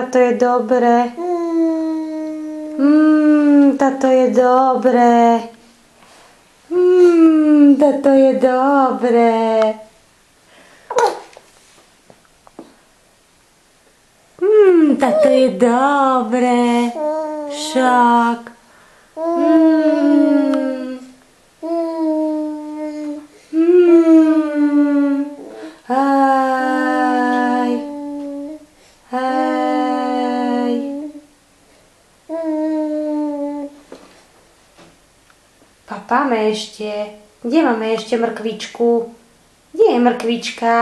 Táto je dobré. Táto je dobré. Táto je dobré. Táto je dobré. Však. Hej. Hej. Papáme ešte. Kde máme ešte mrkvičku? Kde je mrkvička?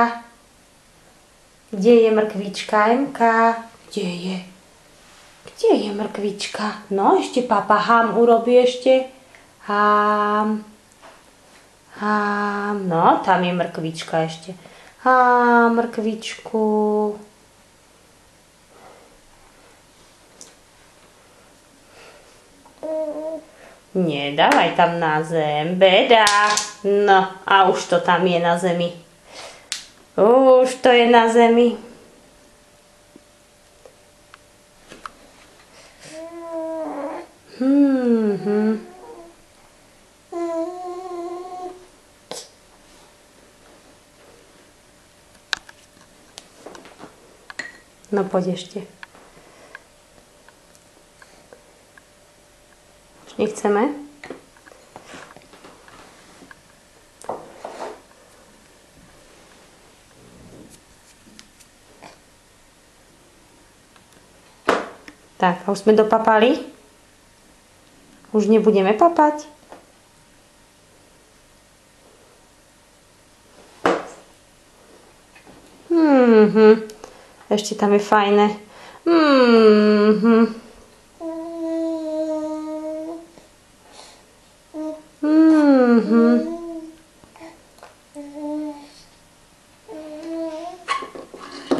Kde je mrkvička, Emka? Kde je? Kde je mrkvička? No, ešte papa hám urobí ešte. Hám. Hám. No, tam je mrkvička ešte. Hám, mrkvičku. Nie, dávaj tam na zem. Beda. No, a už to tam je na zemi. Už to je na zemi. No poď ešte. Už nechceme? Tak, a už sme dopapali? Už nebudeme papať? Ešte tam je fajné.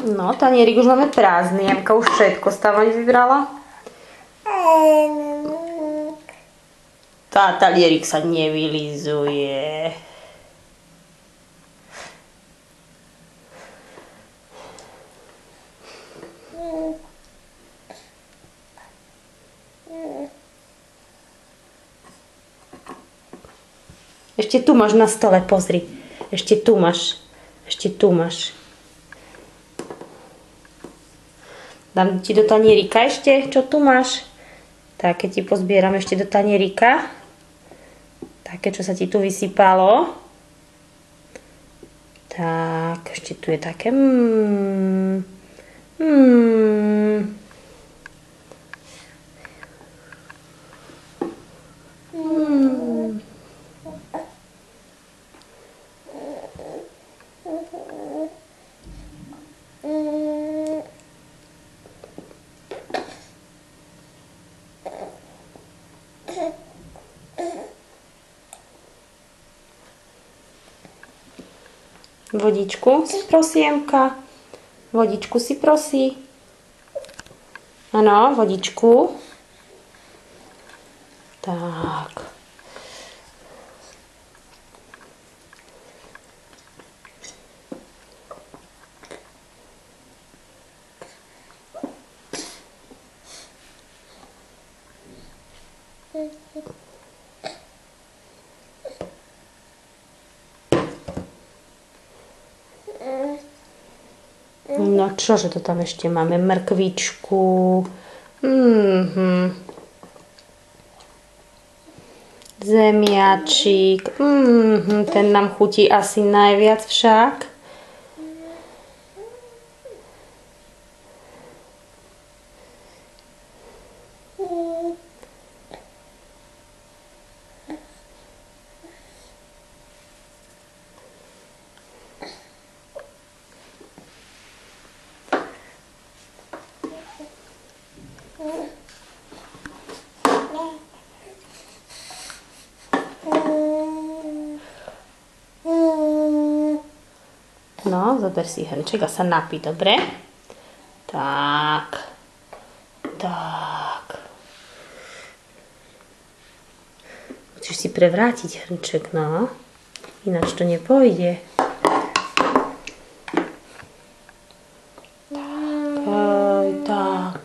No, tanierik už máme prázdny. Jamka už všetko stávať vybrala. Tá tanierik sa nevylizuje. Ešte tu máš na stole, pozri. Ešte tu máš. Ešte tu máš. Dám ti do tanierika ešte, čo tu máš. Tak, keď ti pozbieram ešte do tanierika. Také, čo sa ti tu vysypalo. Tak, ešte tu je také. Vodičku si prosí, Emka. Vodičku si prosí. Áno, vodičku. Tak. No čože to tam ešte máme? Mrkvičku. Zemiačik. Ten nám chutí asi najviac však. No, zober si hrnček a sa napí, dobre? Tak. Tak. Musíš si prevrátiť hrnček, no. Ináč to nepôjde. Tak.